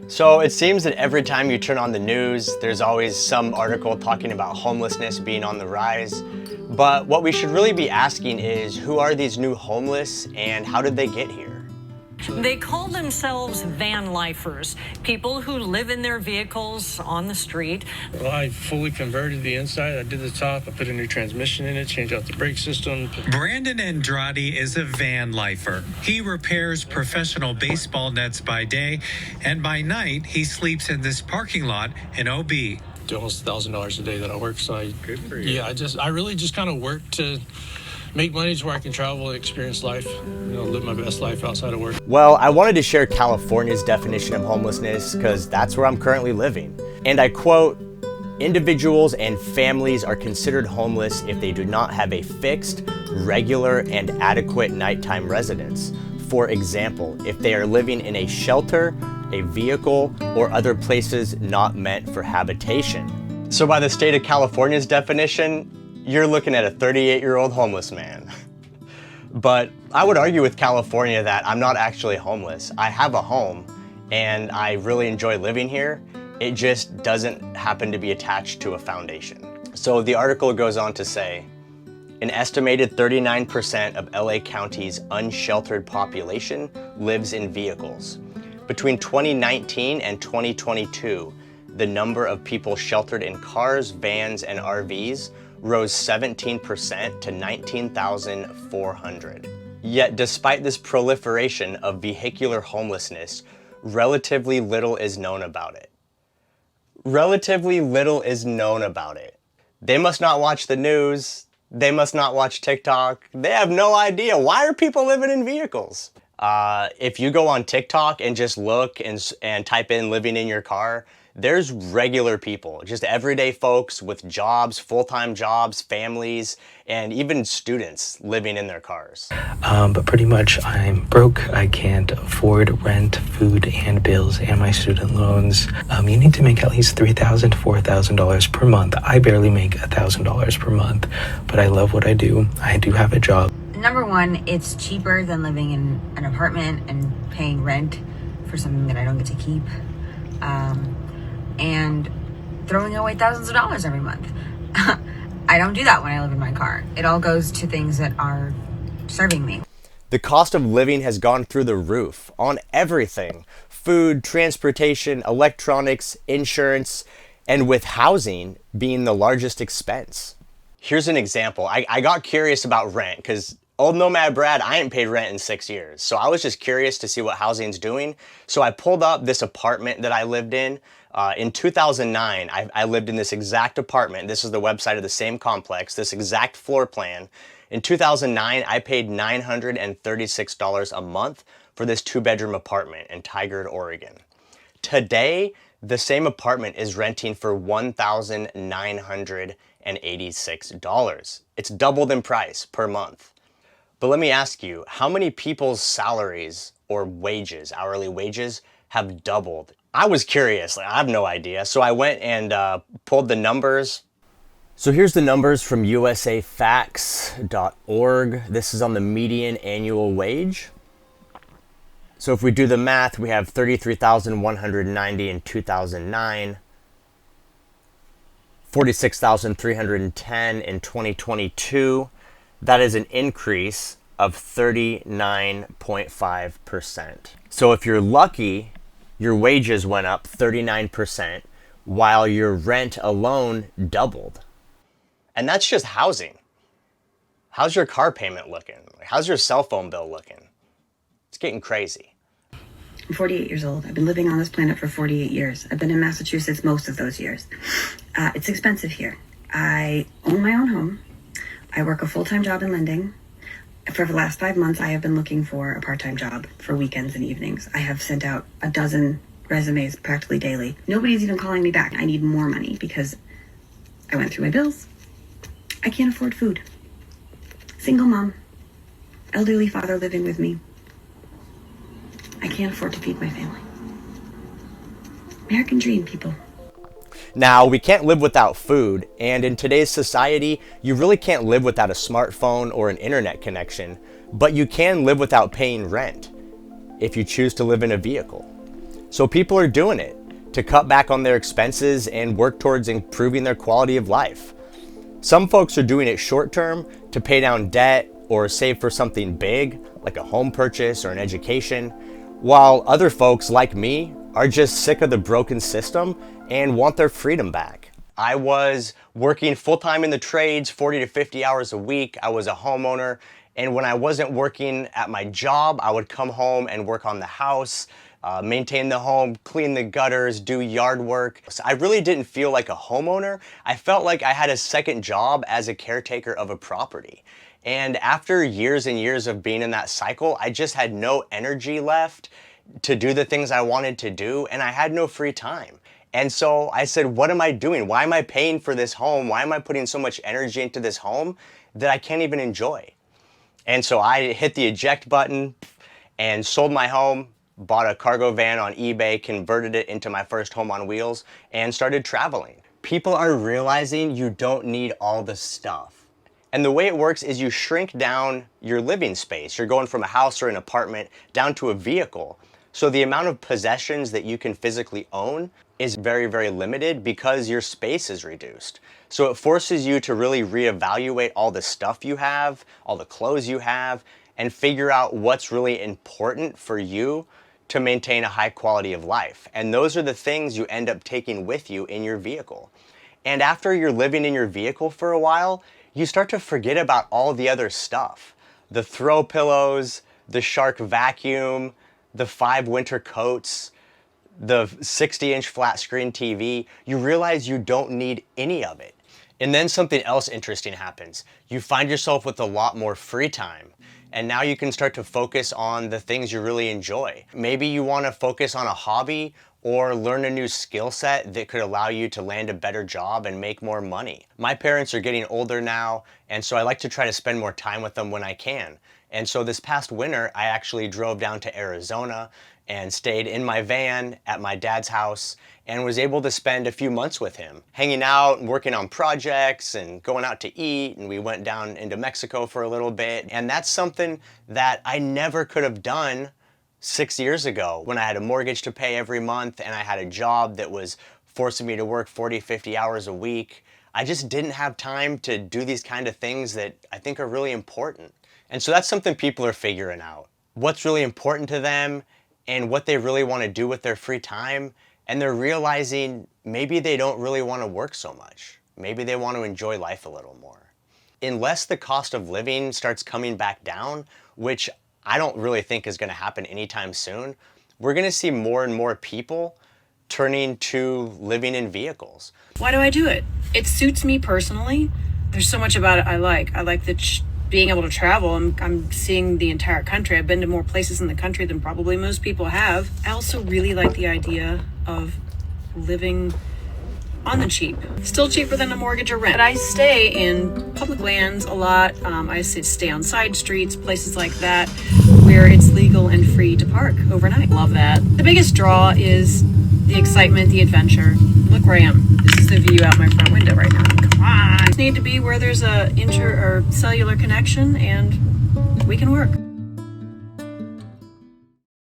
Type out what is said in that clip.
So it seems that every time you turn on the news, there's always some article talking about homelessness being on the rise. But what we should really be asking is, who are these new homeless and how did they get here? They call themselves van lifers, people who live in their vehicles on the street. Well, I fully converted the inside. I did the top. I put a new transmission in it, changed out the brake system. Brandon Andrade is a van lifer. He repairs professional baseball nets by day, and by night, he sleeps in this parking lot in OB. Do almost $1,000 a day that I work. So Good for you. Yeah, I really just kind of work to make money to where I can travel and experience life, live my best life outside of work. Well, I wanted to share California's definition of homelessness because that's where I'm currently living. And I quote, "Individuals and families are considered homeless if they do not have a fixed, regular, and adequate nighttime residence. For example, if they are living in a shelter, a vehicle, or other places not meant for habitation." So by the state of California's definition, you're looking at a 38-year-old homeless man. But I would argue with California that I'm not actually homeless. I have a home and I really enjoy living here. It just doesn't happen to be attached to a foundation. So the article goes on to say, an estimated 39% of LA County's unsheltered population lives in vehicles. Between 2019 and 2022, the number of people sheltered in cars, vans, and RVs rose 17% to 19,400. Yet despite this proliferation of vehicular homelessness, relatively little is known about it. Relatively little is known about it. They must not watch the news. They must not watch TikTok. They have no idea. Why are people living in vehicles? If you go on TikTok and just look and type in living in your car, there's regular people, just everyday folks with jobs, full-time jobs, families, and even students living in their cars. But pretty much I'm broke. I can't afford rent, food, and bills, and my student loans. You need to make at least $3,000 to $4,000 per month. I barely make $1,000 per month, but I love what I do. I do have a job. Number one, it's cheaper than living in an apartment and paying rent for something that I don't get to keep. And throwing away thousands of dollars every month. I don't do that when I live in my car. It all goes to things that are serving me. The cost of living has gone through the roof on everything: food, transportation, electronics, insurance, and with housing being the largest expense. Here's an example. I got curious about rent because old Nomad Brad, I ain't paid rent in 6 years. So I was just curious to see what housing's doing. So I pulled up this apartment that I lived in. In 2009, I lived in this exact apartment. This is the website of the same complex, this exact floor plan. In 2009, I paid $936 a month for this 2-bedroom apartment in Tigard, Oregon. Today, the same apartment is renting for $1,986. It's doubled in price per month. But let me ask you, how many people's salaries or wages, hourly wages, have doubled? I was curious, I have no idea. So I went and pulled the numbers. So here's the numbers from usafacts.org. This is on the median annual wage. So if we do the math, we have 33,190 in 2009, 46,310 in 2022. That is an increase of 39.5%. So if you're lucky, your wages went up 39%, while your rent alone doubled. And that's just housing. How's your car payment looking? How's your cell phone bill looking? It's getting crazy. I'm 48 years old. I've been living on this planet for 48 years. I've been in Massachusetts most of those years. It's expensive here. I own my own home. I work a full-time job in lending. For the last 5 months, I have been looking for a part-time job for weekends and evenings. I have sent out a dozen resumes practically daily. Nobody's even calling me back. I need more money because I went through my bills. I can't afford food. Single mom, elderly father living with me. I can't afford to feed my family. American dream, people. Now, we can't live without food, and in today's society, you really can't live without a smartphone or an internet connection, but you can live without paying rent if you choose to live in a vehicle. So people are doing it to cut back on their expenses and work towards improving their quality of life. Some folks are doing it short term to pay down debt or save for something big, like a home purchase or an education, while other folks like me are just sick of the broken system and want their freedom back. I was working full-time in the trades, 40 to 50 hours a week. I was a homeowner, and when I wasn't working at my job, I would come home and work on the house, maintain the home, clean the gutters, do yard work. So I really didn't feel like a homeowner. I felt like I had a second job as a caretaker of a property. And after years and years of being in that cycle, I just had no energy left to do the things I wanted to do, and I had no free time. And so I said, what am I doing? Why am I paying for this home? Why am I putting so much energy into this home that I can't even enjoy? And so I hit the eject button and sold my home, bought a cargo van on eBay, converted it into my first home on wheels, and started traveling. People are realizing you don't need all the stuff. And the way it works is you shrink down your living space. You're going from a house or an apartment down to a vehicle. So the amount of possessions that you can physically own is very, very limited because your space is reduced. So it forces you to really reevaluate all the stuff you have, all the clothes you have, and figure out what's really important for you to maintain a high quality of life. And those are the things you end up taking with you in your vehicle. And after you're living in your vehicle for a while, you start to forget about all the other stuff. The throw pillows, the Shark vacuum, the 5 winter coats, the 60-inch flat screen TV. You realize you don't need any of it. And then something else interesting happens. You find yourself with a lot more free time. And now you can start to focus on the things you really enjoy. Maybe you want to focus on a hobby or learn a new skill set that could allow you to land a better job and make more money. My parents are getting older now, and so I like to try to spend more time with them when I can. And so this past winter, I actually drove down to Arizona and stayed in my van at my dad's house and was able to spend a few months with him, hanging out and working on projects and going out to eat. And we went down into Mexico for a little bit. And that's something that I never could have done 6 years ago when I had a mortgage to pay every month and I had a job that was forcing me to work 40, 50 hours a week. I just didn't have time to do these kind of things that I think are really important. And so that's something people are figuring out. What's really important to them and what they really want to do with their free time. And they're realizing maybe they don't really want to work so much. Maybe they want to enjoy life a little more. Unless the cost of living starts coming back down, which I don't really think is going to happen anytime soon, we're going to see more and more people turning to living in vehicles. Why do I do it? It suits me personally. There's so much about it I like. I like being able to travel. I'm seeing the entire country. I've been to more places in the country than probably most people have. I also really like the idea of living on the cheap. Still cheaper than a mortgage or rent. But I stay in public lands a lot. I stay on side streets, places like that, where it's legal and free to park overnight. Love that. The biggest draw is the excitement, the adventure. Look where I am. This is the view out my front window right now. Come on. I just need to be where there's a cellular connection and we can work.